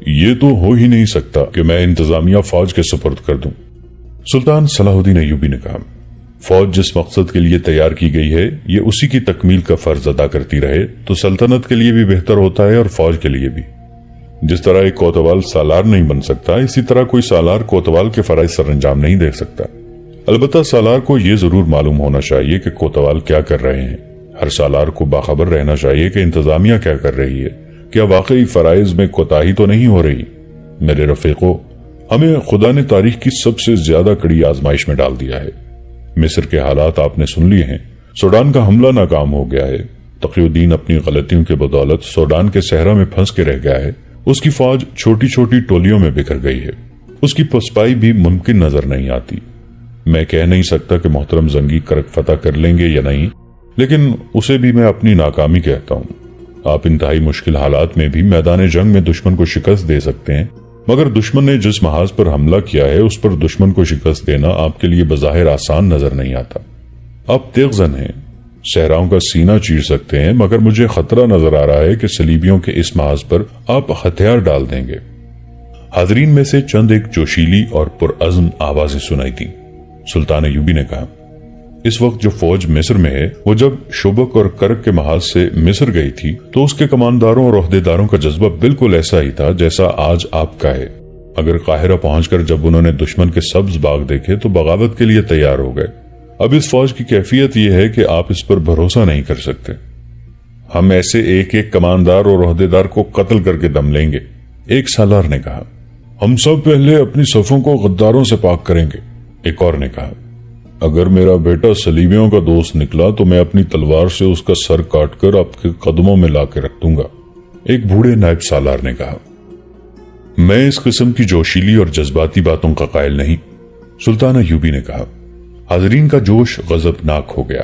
یہ تو ہو ہی نہیں سکتا کہ میں انتظامیہ فوج کے سپرد کر دوں۔ سلطان صلاح الدین ایوبی نے کہا، فوج جس مقصد کے لیے تیار کی گئی ہے یہ اسی کی تکمیل کا فرض ادا کرتی رہے تو سلطنت کے لیے بھی بہتر ہوتا ہے اور فوج کے لیے بھی۔ جس طرح ایک کوتوال سالار نہیں بن سکتا، اسی طرح کوئی سالار کوتوال کے فرائض سر انجام نہیں دے سکتا۔ البتہ سالار کو یہ ضرور معلوم ہونا چاہیے کہ کوتوال کیا کر رہے ہیں۔ ہر سالار کو باخبر رہنا چاہیے کہ انتظامیہ کیا کر رہی ہے، کیا واقعی فرائض میں کوتاہی تو نہیں ہو رہی۔ میرے رفیقو، ہمیں خدا نے تاریخ کی سب سے زیادہ کڑی آزمائش میں ڈال دیا ہے۔ مصر کے حالات آپ نے سن لیے ہیں۔ سوڈان کا حملہ ناکام ہو گیا ہے۔ تقی الدین اپنی غلطیوں کے بدولت سوڈان کے صحرا میں پھنس کے رہ گیا ہے۔ اس کی فوج چھوٹی چھوٹی ٹولیوں میں بکھر گئی ہے۔ اس کی پسپائی بھی ممکن نظر نہیں آتی۔ میں کہہ نہیں سکتا کہ محترم زنگی کرک فتح کر لیں گے یا نہیں، لیکن اسے بھی میں اپنی ناکامی کہتا ہوں۔ آپ انتہائی مشکل حالات میں بھی میدان جنگ میں دشمن کو شکست دے سکتے ہیں، مگر دشمن نے جس محاذ پر حملہ کیا ہے اس پر دشمن کو شکست دینا آپ کے لیے بظاہر آسان نظر نہیں آتا۔ آپ تیغزن ہیں، صحراؤں کا سینہ چیر سکتے ہیں، مگر مجھے خطرہ نظر آ رہا ہے کہ صلیبیوں کے اس محاذ پر آپ ہتھیار ڈال دیں گے۔ حاضرین میں سے چند ایک جوشیلی اور پرعزم آوازیں سنائی تیں۔ سلطان ایوبی نے کہا، اس وقت جو فوج مصر میں ہے وہ جب شبک اور کرک کے محاذ سے مصر گئی تھی تو اس کے کمانداروں اور عہدیداروں کا جذبہ بالکل ایسا ہی تھا جیسا آج آپ کا ہے۔ اگر قاہرہ پہنچ کر جب انہوں نے دشمن کے سبز باغ دیکھے تو بغاوت کے لیے تیار ہو گئے۔ اب اس فوج کی کیفیت یہ ہے کہ آپ اس پر بھروسہ نہیں کر سکتے۔ ہم ایسے ایک ایک کماندار اور عہدیدار کو قتل کر کے دم لیں گے۔ ایک سالار نے کہا، ہم سب پہلے اپنی صفوں کو غداروں سے پاک کریں گے۔ ایک اور نے کہا، اگر میرا بیٹا صلیبیوں کا دوست نکلا تو میں اپنی تلوار سے اس کا سر کاٹ کر آپ کے قدموں میں لا کے رکھ دوں گا۔ ایک بوڑھے نائب سالار نے کہا، میں اس قسم کی جوشیلی اور جذباتی باتوں کا قائل نہیں۔ سلطان ایوبی نے کہا، حاضرین کا جوش غضبناک ہو گیا۔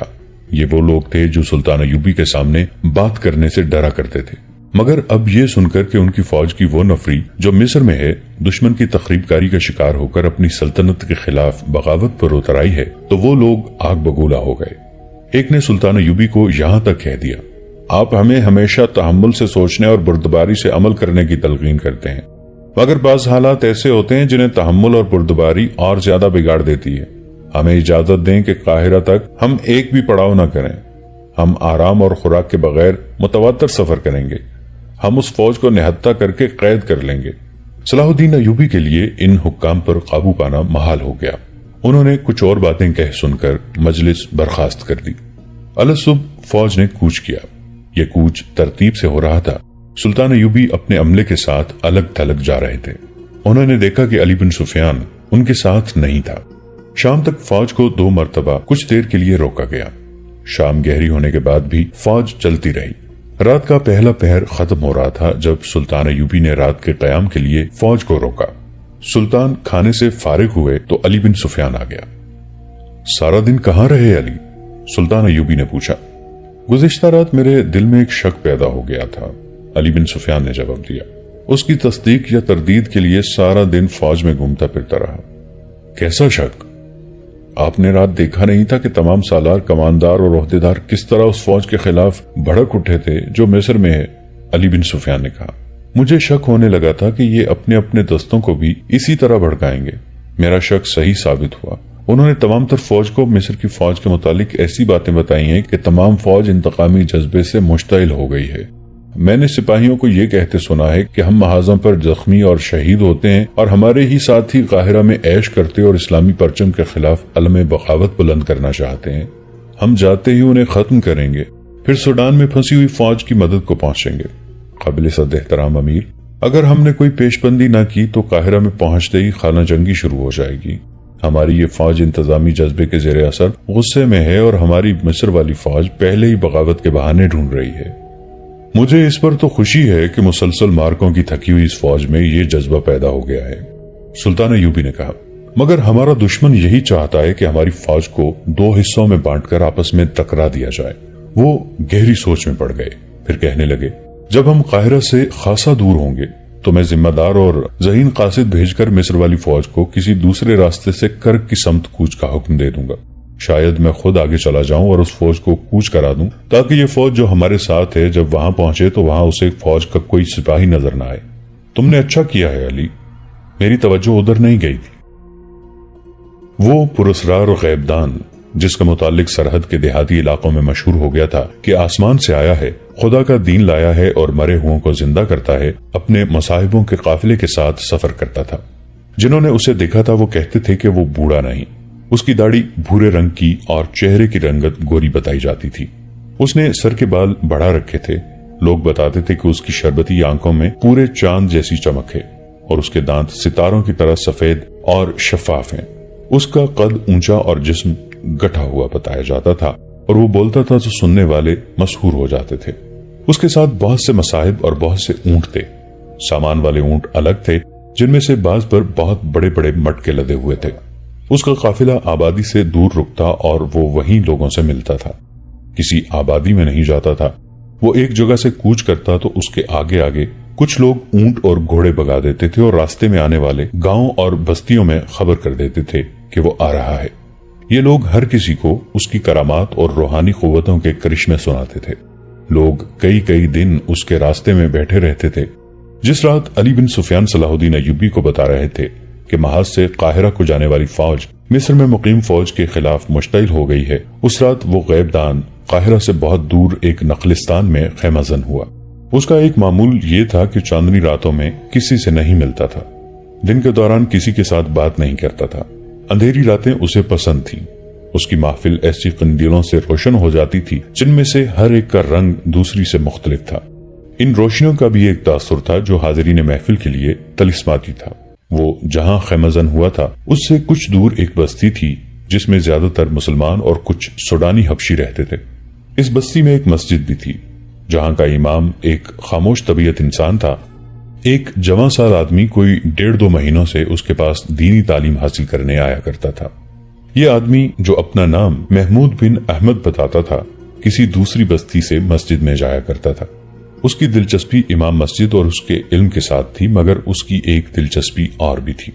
یہ وہ لوگ تھے جو سلطان ایوبی کے سامنے بات کرنے سے ڈرا کرتے تھے، مگر اب یہ سن کر کہ ان کی فوج کی وہ نفری جو مصر میں ہے دشمن کی تخریب کاری کا شکار ہو کر اپنی سلطنت کے خلاف بغاوت پر اتر آئی ہے تو وہ لوگ آگ بگولا ہو گئے۔ ایک نے سلطان ایوبی کو یہاں تک کہہ دیا، آپ ہمیں ہمیشہ تحمل سے سوچنے اور بردباری سے عمل کرنے کی تلقین کرتے ہیں، مگر بعض حالات ایسے ہوتے ہیں جنہیں تحمل اور بردباری اور زیادہ بگاڑ دیتی ہے۔ ہمیں اجازت دیں کہ قاہرہ تک ہم ایک بھی پڑاؤ نہ کریں۔ ہم آرام اور خوراک کے بغیر متواتر سفر کریں گے۔ ہم اس فوج کو نہتہ کر کے قید کر لیں گے۔ صلاح الدین ایوبی کے لیے ان حکام پر قابو پانا محال ہو گیا۔ انہوں نے کچھ اور باتیں کہہ سن کر مجلس برخاست کر دی۔ الصبح فوج نے کوچ کیا۔ یہ کوچ ترتیب سے ہو رہا تھا۔ سلطان ایوبی اپنے عملے کے ساتھ الگ تھلگ جا رہے تھے۔ انہوں نے دیکھا کہ علی بن سفیان ان کے ساتھ نہیں تھا۔ شام تک فوج کو 2 مرتبہ کچھ دیر کے لیے روکا گیا۔ شام گہری ہونے کے بعد بھی فوج چلتی رہی۔ رات کا پہلا پہر ختم ہو رہا تھا جب سلطان ایوبی نے رات کے قیام کے لیے فوج کو روکا۔ سلطان کھانے سے فارغ ہوئے تو علی بن سفیان آ گیا۔ سارا دن کہاں رہے علی؟ سلطان ایوبی نے پوچھا۔ گزشتہ رات میرے دل میں ایک شک پیدا ہو گیا تھا، علی بن سفیان نے جواب دیا۔ اس کی تصدیق یا تردید کے لیے سارا دن فوج میں گھومتا پھرتا رہا۔ کیسا شک؟ آپ نے رات دیکھا نہیں تھا کہ تمام سالار، کماندار اور عہدیدار کس طرح اس فوج کے خلاف بھڑک اٹھے تھے جو مصر میں ہے؟ علی بن سفیان نے کہا۔ مجھے شک ہونے لگا تھا کہ یہ اپنے اپنے دستوں کو بھی اسی طرح بھڑکائیں گے۔ میرا شک صحیح ثابت ہوا۔ انہوں نے تمام تر فوج کو مصر کی فوج کے متعلق ایسی باتیں بتائی ہیں کہ تمام فوج انتقامی جذبے سے مشتعل ہو گئی ہے۔ میں نے سپاہیوں کو یہ کہتے سنا ہے کہ ہم محاذوں پر زخمی اور شہید ہوتے ہیں اور ہمارے ہی ساتھی قاہرہ میں عیش کرتے اور اسلامی پرچم کے خلاف علم بغاوت بلند کرنا چاہتے ہیں۔ ہم جاتے ہی انہیں ختم کریں گے، پھر سوڈان میں پھنسی ہوئی فوج کی مدد کو پہنچیں گے۔ قابل صد احترام امیر، اگر ہم نے کوئی پیش بندی نہ کی تو قاہرہ میں پہنچتے ہی خانہ جنگی شروع ہو جائے گی۔ ہماری یہ فوج انتظامی جذبے کے زیر اثر غصے میں ہے اور ہماری مصر والی فوج پہلے ہی بغاوت کے بہانے ڈھونڈ رہی ہے۔ مجھے اس پر تو خوشی ہے کہ مسلسل مارکوں کی تھکی ہوئی اس فوج میں یہ جذبہ پیدا ہو گیا ہے۔ سلطان ایوبی نے کہا، مگر ہمارا دشمن یہی چاہتا ہے کہ ہماری فوج کو 2 حصوں میں بانٹ کر آپس میں ٹکرا دیا جائے۔ وہ گہری سوچ میں پڑ گئے، پھر کہنے لگے، جب ہم قاہرہ سے خاصا دور ہوں گے تو میں ذمہ دار اور ذہین قاصد بھیج کر مصر والی فوج کو کسی دوسرے راستے سے کرک کی سمت کوچ کا حکم دے دوں گا۔ شاید میں خود آگے چلا جاؤں اور اس فوج کو کوچ کرا دوں تاکہ یہ فوج جو ہمارے ساتھ ہے جب وہاں پہنچے تو وہاں اسے فوج کا کوئی سپاہی نظر نہ آئے۔ تم نے اچھا کیا ہے علی، میری توجہ ادھر نہیں گئی تھی۔ وہ پراسرار و غیبدان جس کا متعلق سرحد کے دیہاتی علاقوں میں مشہور ہو گیا تھا کہ آسمان سے آیا ہے، خدا کا دین لایا ہے اور مرے ہوں کو زندہ کرتا ہے، اپنے مصاحبوں کے قافلے کے ساتھ سفر کرتا تھا۔ جنہوں نے اسے دیکھا تھا وہ کہتے تھے کہ وہ بوڑھا نہیں، اس کی داڑھی بھورے رنگ کی اور چہرے کی رنگت گوری بتائی جاتی تھی۔ اس نے سر کے بال بڑھا رکھے تھے، لوگ بتاتے تھے کہ اس کی شربتی آنکھوں میں پورے چاند جیسی چمک ہے اور اس کے دانت ستاروں کی طرح سفید اور شفاف ہیں۔ اس کا قد اونچا اور جسم گٹھا ہوا بتایا جاتا تھا اور وہ بولتا تھا تو سننے والے مسحور ہو جاتے تھے۔ اس کے ساتھ بہت سے مصاحب اور بہت سے اونٹ تھے۔ سامان والے اونٹ الگ تھے، جن میں سے بعض پر بہت بڑے بڑے مٹکے لدے ہوئے تھے۔ اس کا قافلہ آبادی سے دور رکتا اور وہ وہیں لوگوں سے ملتا تھا، کسی آبادی میں نہیں جاتا تھا۔ وہ ایک جگہ سے کوچ کرتا تو اس کے آگے آگے کچھ لوگ اونٹ اور گھوڑے بگا دیتے تھے اور راستے میں آنے والے گاؤں اور بستیوں میں خبر کر دیتے تھے کہ وہ آ رہا ہے۔ یہ لوگ ہر کسی کو اس کی کرامات اور روحانی قوتوں کے کرشمے سناتے تھے۔ لوگ کئی کئی دن اس کے راستے میں بیٹھے رہتے تھے۔ جس رات علی بن سفیان صلاح الدین ایوبی کو بتا رہے تھے کہ محاذ سے قاہرہ کو جانے والی فوج مصر میں مقیم فوج کے خلاف مشتعل ہو گئی ہے، اس رات وہ غیب دان قاہرہ سے بہت دور ایک نخلستان میں خیمہ زن ہوا۔ اس کا ایک معمول یہ تھا کہ چاندنی راتوں میں کسی سے نہیں ملتا تھا، دن کے دوران کسی کے ساتھ بات نہیں کرتا تھا۔ اندھیری راتیں اسے پسند تھیں۔ اس کی محفل ایسی قندیلوں سے روشن ہو جاتی تھی جن میں سے ہر ایک کا رنگ دوسری سے مختلف تھا۔ ان روشنیوں کا بھی ایک تاثر تھا جو حاضرین محفل کے لیے طلسماتی تھا۔ وہ جہاں خیمہ زن ہوا تھا اس سے کچھ دور ایک بستی تھی جس میں زیادہ تر مسلمان اور کچھ سوڈانی حبشی رہتے تھے۔ اس بستی میں ایک مسجد بھی تھی جہاں کا امام ایک خاموش طبیعت انسان تھا۔ ایک جوان سال آدمی کوئی 1.5-2 مہینوں سے اس کے پاس دینی تعلیم حاصل کرنے آیا کرتا تھا۔ یہ آدمی جو اپنا نام محمود بن احمد بتاتا تھا، کسی دوسری بستی سے مسجد میں جایا کرتا تھا۔ اس کی دلچسپی امام مسجد اور اس کے علم کے ساتھ تھی، مگر اس کی ایک دلچسپی اور بھی تھی۔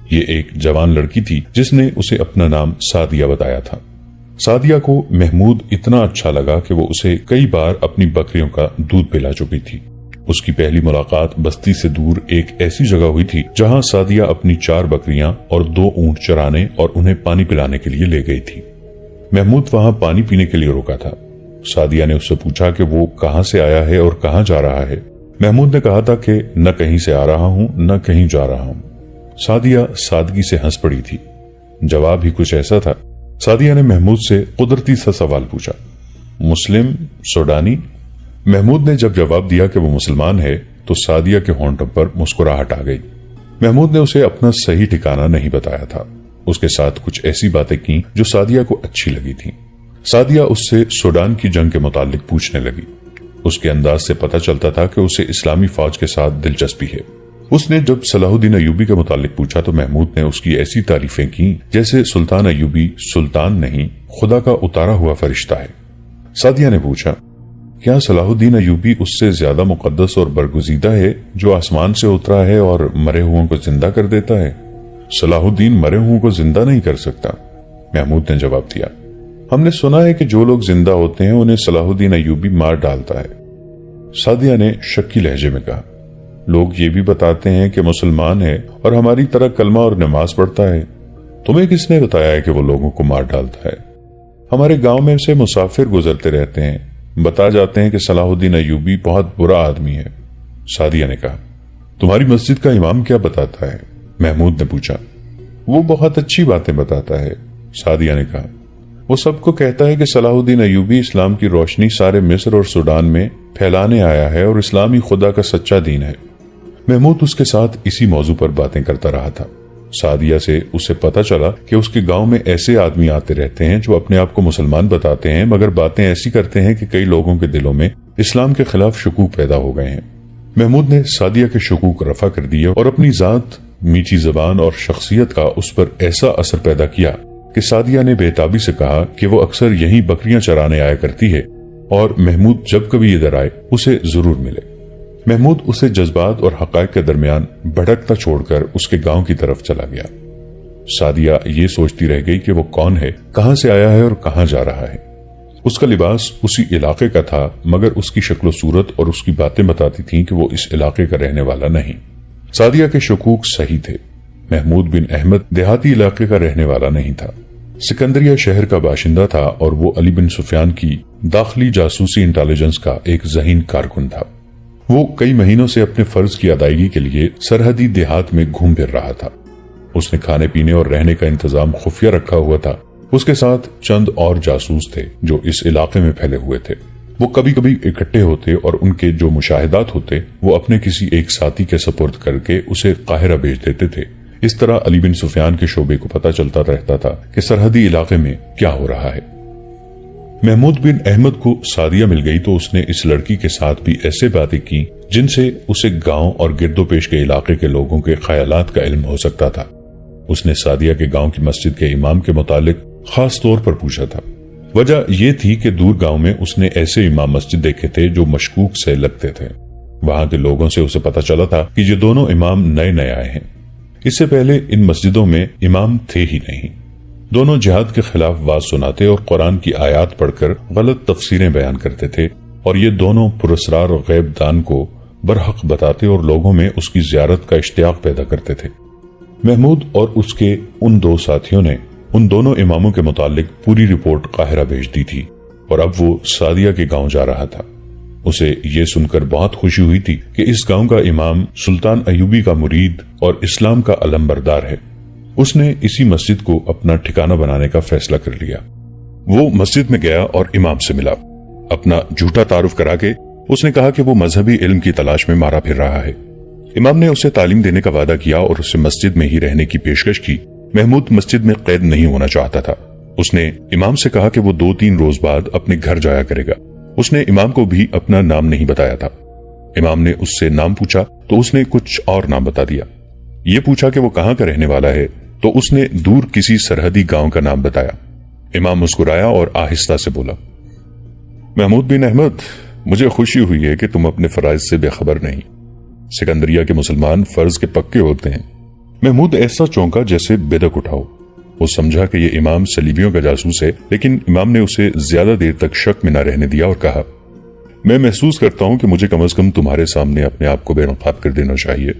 یہ ایک جوان لڑکی تھی جس نے اسے اپنا نام سعدیہ بتایا تھا۔ سعدیہ کو محمود اتنا اچھا لگا کہ وہ اسے کئی بار اپنی بکریوں کا دودھ پلا چکی تھی۔ اس کی پہلی ملاقات بستی سے دور ایک ایسی جگہ ہوئی تھی جہاں سعدیہ اپنی 4 بکریاں اور 2 اونٹ چرانے اور انہیں پانی پلانے کے لیے لے گئی تھی۔ محمود وہاں پانی پینے کے لیے رکا تھا۔ سعدیہ نے اس سے پوچھا کہ وہ کہاں سے آیا ہے اور کہاں جا رہا ہے۔ محمود نے کہا تھا کہ نہ کہیں سے آ رہا ہوں نہ کہیں جا رہا ہوں۔ سعدیہ سادگی سے ہنس پڑی تھی۔ جواب ہی کچھ ایسا تھا۔ سعدیہ نے محمود سے قدرتی سا سوال پوچھا، مسلم سوڈانی؟ محمود نے جب جواب دیا کہ وہ مسلمان ہے تو سعدیہ کے ہونٹوں پر مسکراہٹ آ گئی۔ محمود نے اسے اپنا صحیح ٹھکانہ نہیں بتایا تھا۔ اس کے ساتھ کچھ ایسی باتیں کی جو سعدیہ کو اچھی لگی تھی۔ سعدیہ اس سے سوڈان کی جنگ کے متعلق پوچھنے لگی۔ اس کے انداز سے پتہ چلتا تھا کہ اسے اسلامی فوج کے ساتھ دلچسپی ہے۔ اس نے جب صلاح الدین ایوبی کے متعلق پوچھا تو محمود نے اس کی ایسی تعریفیں کی جیسے سلطان ایوبی سلطان نہیں، خدا کا اتارا ہوا فرشتہ ہے۔ سعدیہ نے پوچھا، کیا صلاح الدین ایوبی اس سے زیادہ مقدس اور برگزیدہ ہے جو آسمان سے اترا ہے اور مرے ہوں کو زندہ کر دیتا ہے؟ صلاح الدین مرے ہوں کو زندہ نہیں کر سکتا، محمود نے جواب دیا۔ ہم نے سنا ہے کہ جو لوگ زندہ ہوتے ہیں انہیں صلاح الدین ایوبی مار ڈالتا ہے۔ سعدیہ نے شکی لہجے میں کہا، لوگ یہ بھی بتاتے ہیں کہ مسلمان ہے اور ہماری طرح کلمہ اور نماز پڑھتا ہے۔ تمہیں کس نے بتایا ہے کہ وہ لوگوں کو مار ڈالتا ہے؟ ہمارے گاؤں میں سے مسافر گزرتے رہتے ہیں، بتا جاتے ہیں کہ صلاح الدین ایوبی بہت برا آدمی ہے۔ سعدیہ نے کہا، تمہاری مسجد کا امام کیا بتاتا ہے؟ محمود نے پوچھا۔ وہ بہت اچھی باتیں بتاتا ہے، سعدیہ نے کہا۔ وہ سب کو کہتا ہے کہ صلاح الدین ایوبی اسلام کی روشنی سارے مصر اور سوڈان میں پھیلانے آیا ہے اور اسلامی خدا کا سچا دین ہے۔ محمود اس کے ساتھ اسی موضوع پر باتیں کرتا رہا تھا۔ سعدیہ سے اسے پتا چلا کہ اس کے گاؤں میں ایسے آدمی آتے رہتے ہیں جو اپنے آپ کو مسلمان بتاتے ہیں مگر باتیں ایسی کرتے ہیں کہ کئی لوگوں کے دلوں میں اسلام کے خلاف شکوک پیدا ہو گئے ہیں۔ محمود نے سعدیہ کے شکوک رفع کر دیے اور اپنی ذات، میٹھی زبان اور شخصیت کا اس پر ایسا اثر پیدا کیا کہ سعدیہ نے بےتابی سے کہا کہ وہ اکثر یہیں بکریاں چرانے آیا کرتی ہے اور محمود جب کبھی ادھر آئے اسے ضرور ملے۔ محمود اسے جذبات اور حقائق کے درمیان بھٹکتا چھوڑ کر اس کے گاؤں کی طرف چلا گیا۔ سعدیہ یہ سوچتی رہ گئی کہ وہ کون ہے، کہاں سے آیا ہے اور کہاں جا رہا ہے۔ اس کا لباس اسی علاقے کا تھا مگر اس کی شکل و صورت اور اس کی باتیں بتاتی تھیں کہ وہ اس علاقے کا رہنے والا نہیں۔ سعدیہ کے شکوک صحیح تھے۔ محمود بن احمد دیہاتی علاقے کا رہنے والا نہیں تھا، سکندریہ شہر کا باشندہ تھا اور وہ علی بن سفیان کی داخلی جاسوسی انٹیلیجنس کا ایک ذہین کارکن تھا۔ وہ کئی مہینوں سے اپنے فرض کی ادائیگی کے لیے سرحدی دیہات میں گھوم پھر رہا تھا۔ اس نے کھانے پینے اور رہنے کا انتظام خفیہ رکھا ہوا تھا۔ اس کے ساتھ چند اور جاسوس تھے جو اس علاقے میں پھیلے ہوئے تھے۔ وہ کبھی کبھی اکٹھے ہوتے اور ان کے جو مشاہدات ہوتے وہ اپنے کسی ایک ساتھی کے سپرد کر کے اسے قاہرہ بھیج دیتے تھے۔ اس طرح علی بن سفیان کے شعبے کو پتہ چلتا رہتا تھا کہ سرحدی علاقے میں کیا ہو رہا ہے۔ محمود بن احمد کو سعدیہ مل گئی تو اس نے اس لڑکی کے ساتھ بھی ایسے باتیں کی جن سے اسے گاؤں اور گرد و پیش کے علاقے کے لوگوں کے خیالات کا علم ہو سکتا تھا۔ اس نے سعدیہ کے گاؤں کی مسجد کے امام کے متعلق خاص طور پر پوچھا تھا۔ وجہ یہ تھی کہ دور گاؤں میں اس نے ایسے امام مسجد دیکھے تھے جو مشکوک سے لگتے تھے۔ وہاں کے لوگوں سے اسے پتہ چلا تھا کہ یہ دونوں امام نئے آئے ہیں۔ اس سے پہلے ان مسجدوں میں امام تھے ہی نہیں۔ دونوں جہاد کے خلاف واز سناتے اور قرآن کی آیات پڑھ کر غلط تفسیریں بیان کرتے تھے، اور یہ دونوں پراسرار اور غیب دان کو برحق بتاتے اور لوگوں میں اس کی زیارت کا اشتیاق پیدا کرتے تھے۔ محمود اور اس کے ان دو ساتھیوں نے ان دونوں اماموں کے متعلق پوری رپورٹ قاہرہ بھیج دی تھی، اور اب وہ سعدیہ کے گاؤں جا رہا تھا۔ اسے یہ سن کر بہت خوشی ہوئی تھی کہ اس گاؤں کا امام سلطان ایوبی کا مرید اور اسلام کا علمبردار ہے۔ اس نے اسی مسجد کو اپنا ٹھکانہ بنانے کا فیصلہ کر لیا۔ وہ مسجد میں گیا اور امام سے ملا۔ اپنا جھوٹا تعارف کرا کے اس نے کہا کہ وہ مذہبی علم کی تلاش میں مارا پھر رہا ہے۔ امام نے اسے تعلیم دینے کا وعدہ کیا اور اسے مسجد میں ہی رہنے کی پیشکش کی۔ محمود مسجد میں قید نہیں ہونا چاہتا تھا۔ اس نے امام سے کہا کہ وہ 2-3 روز بعد اپنے گھر جایا کرے گا۔ اس نے امام کو بھی اپنا نام نہیں بتایا تھا۔ امام نے اس سے نام پوچھا تو اس نے کچھ اور نام بتا دیا۔ یہ پوچھا کہ وہ کہاں کا رہنے والا ہے تو اس نے دور کسی سرحدی گاؤں کا نام بتایا۔ امام مسکرایا اور آہستہ سے بولا، محمود بن احمد، مجھے خوشی ہوئی ہے کہ تم اپنے فرائض سے بے خبر نہیں۔ سکندریہ کے مسلمان فرض کے پکے ہوتے ہیں۔ محمود ایسا چونکا جیسے بیدک اٹھا ہو۔ وہ سمجھا کہ یہ امام صلیبیوں کا جاسوس ہے، لیکن امام نے اسے زیادہ دیر تک شک میں نہ رہنے دیا اور کہا، میں محسوس کرتا ہوں کہ مجھے کم از کم تمہارے سامنے اپنے آپ کو بے نقاب کر دینا چاہیے۔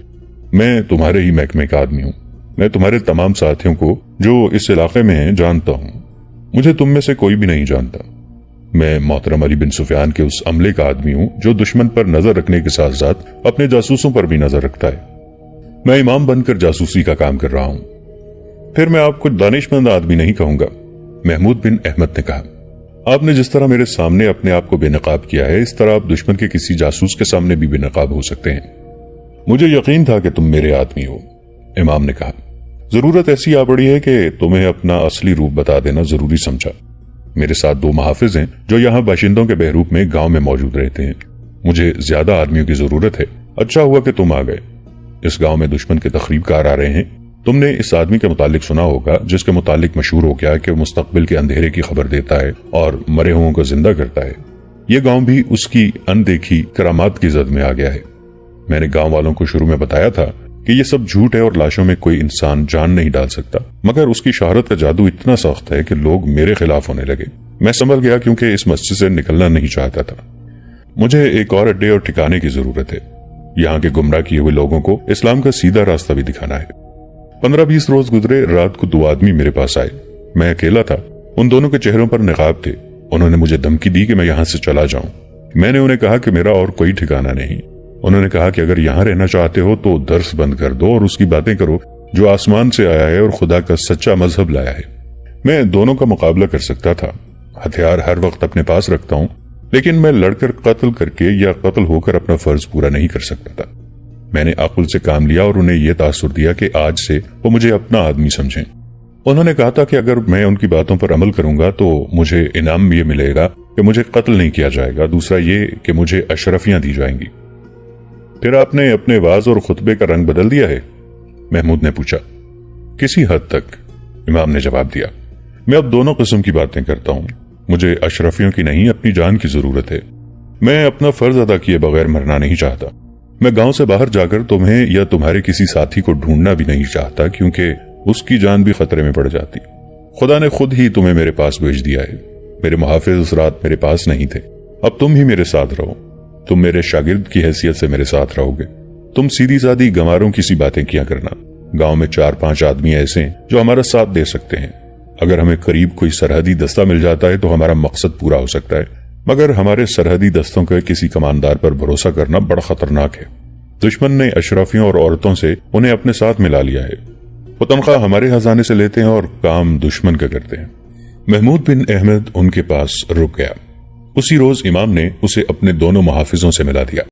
میں تمہارے ہی محکمے کا آدمی ہوں۔ میں تمہارے تمام ساتھیوں کو جو اس علاقے میں ہیں جانتا ہوں۔ مجھے تم میں سے کوئی بھی نہیں جانتا۔ میں محترم علی بن سفیان کے اس عملے کا آدمی ہوں جو دشمن پر نظر رکھنے کے ساتھ ساتھ اپنے جاسوسوں پر بھی نظر رکھتا ہے۔ میں امام بن کر جاسوسی کا کام کر رہا ہوں۔ پھر میں آپ کو دانش مند آدمی نہیں کہوں گا، محمود بن احمد نے کہا۔ آپ نے جس طرح میرے سامنے اپنے آپ کو بے نقاب کیا ہے، اس طرح آپ دشمن کے کسی جاسوس کے سامنے بھی بے نقاب ہو سکتے ہیں۔ مجھے یقین تھا کہ تم میرے آدمی ہو، امام نے کہا۔ ضرورت ایسی آ پڑی ہے کہ تمہیں اپنا اصلی روپ بتا دینا ضروری سمجھا۔ میرے ساتھ 2 محافظ ہیں جو یہاں باشندوں کے بحروپ میں گاؤں میں موجود رہتے ہیں۔ مجھے زیادہ آدمیوں کی ضرورت ہے۔ اچھا ہوا کہ تم آ گئے۔ اس گاؤں میں دشمن کے تخریب کار آ رہے ہیں۔ تم نے اس آدمی کے متعلق سنا ہوگا جس کے متعلق مشہور ہو گیا کہ وہ مستقبل کے اندھیرے کی خبر دیتا ہے اور مرے ہوں کو زندہ کرتا ہے۔ یہ گاؤں بھی اس کی اندیکھی کرامات کی زد میں آ گیا ہے۔ میں نے گاؤں والوں کو شروع میں بتایا تھا کہ یہ سب جھوٹ ہے اور لاشوں میں کوئی انسان جان نہیں ڈال سکتا، مگر اس کی شہرت کا جادو اتنا سخت ہے کہ لوگ میرے خلاف ہونے لگے۔ میں سنبھل گیا کیونکہ اس مسجد سے نکلنا نہیں چاہتا تھا۔ مجھے ایک اور اڈے اور ٹھکانے کی ضرورت ہے۔ یہاں کے گمراہ کیے ہوئے لوگوں کو اسلام کا سیدھا راستہ بھی دکھانا ہے۔ 15-20 روز گزرے، رات کو 2 آدمی میرے پاس آئے۔ میں اکیلا تھا۔ ان دونوں کے چہروں پر نقاب تھے۔ انہوں نے مجھے دھمکی دی کہ میں یہاں سے چلا جاؤں۔ میں نے انہیں کہا کہ میرا اور کوئی ٹھکانہ نہیں۔ انہوں نے کہا کہ اگر یہاں رہنا چاہتے ہو تو درس بند کر دو اور اس کی باتیں کرو جو آسمان سے آیا ہے اور خدا کا سچا مذہب لایا ہے۔ میں دونوں کا مقابلہ کر سکتا تھا۔ ہتھیار ہر وقت اپنے پاس رکھتا ہوں، لیکن میں لڑ کر قتل کر کے یا قتل ہو کر اپنا فرض پورا نہیں کر سکتا تھا۔ میں نے عقل سے کام لیا اور انہیں یہ تاثر دیا کہ آج سے وہ مجھے اپنا آدمی سمجھیں۔ انہوں نے کہا تھا کہ اگر میں ان کی باتوں پر عمل کروں گا تو مجھے انعام یہ ملے گا کہ مجھے قتل نہیں کیا جائے گا، دوسرا یہ کہ مجھے اشرفیاں دی جائیں گی۔ پھر آپ نے اپنے واز اور خطبے کا رنگ بدل دیا ہے؟ محمود نے پوچھا۔ کسی حد تک، امام نے جواب دیا۔ میں اب دونوں قسم کی باتیں کرتا ہوں۔ مجھے اشرفیوں کی نہیں، اپنی جان کی ضرورت ہے۔ میں اپنا فرض ادا کیے بغیر مرنا نہیں چاہتا۔ میں گاؤں سے باہر جا کر تمہیں یا تمہارے کسی ساتھی کو ڈھونڈنا بھی نہیں چاہتا، کیونکہ اس کی جان بھی خطرے میں پڑ جاتی۔ خدا نے خود ہی تمہیں میرے پاس بھیج دیا ہے۔ میرے محافظ اس رات میرے پاس نہیں تھے۔ اب تم ہی میرے ساتھ رہو۔ تم میرے شاگرد کی حیثیت سے میرے ساتھ رہو گے۔ تم سیدھی سادی گنواروں کی سی باتیں کیا کرنا. گاؤں میں 4-5 آدمی ایسے ہیں جو ہمارا ساتھ دے سکتے ہیں. اگر ہمیں قریب کوئی سرحدی دستہ مل جاتا ہے تو ہمارا مقصد پورا ہو سکتا ہے، مگر ہمارے سرحدی دستوں کا کسی کماندار پر بھروسہ کرنا بڑا خطرناک ہے. دشمن نے اشرافیوں اور عورتوں سے انہیں اپنے ساتھ ملا لیا ہے. وہ تنخواہ ہمارے خزانے سے لیتے ہیں اور کام دشمن کا کرتے ہیں. محمود بن احمد ان کے پاس رک گیا. اسی روز امام نے اسے اپنے دونوں محافظوں سے ملا دیا.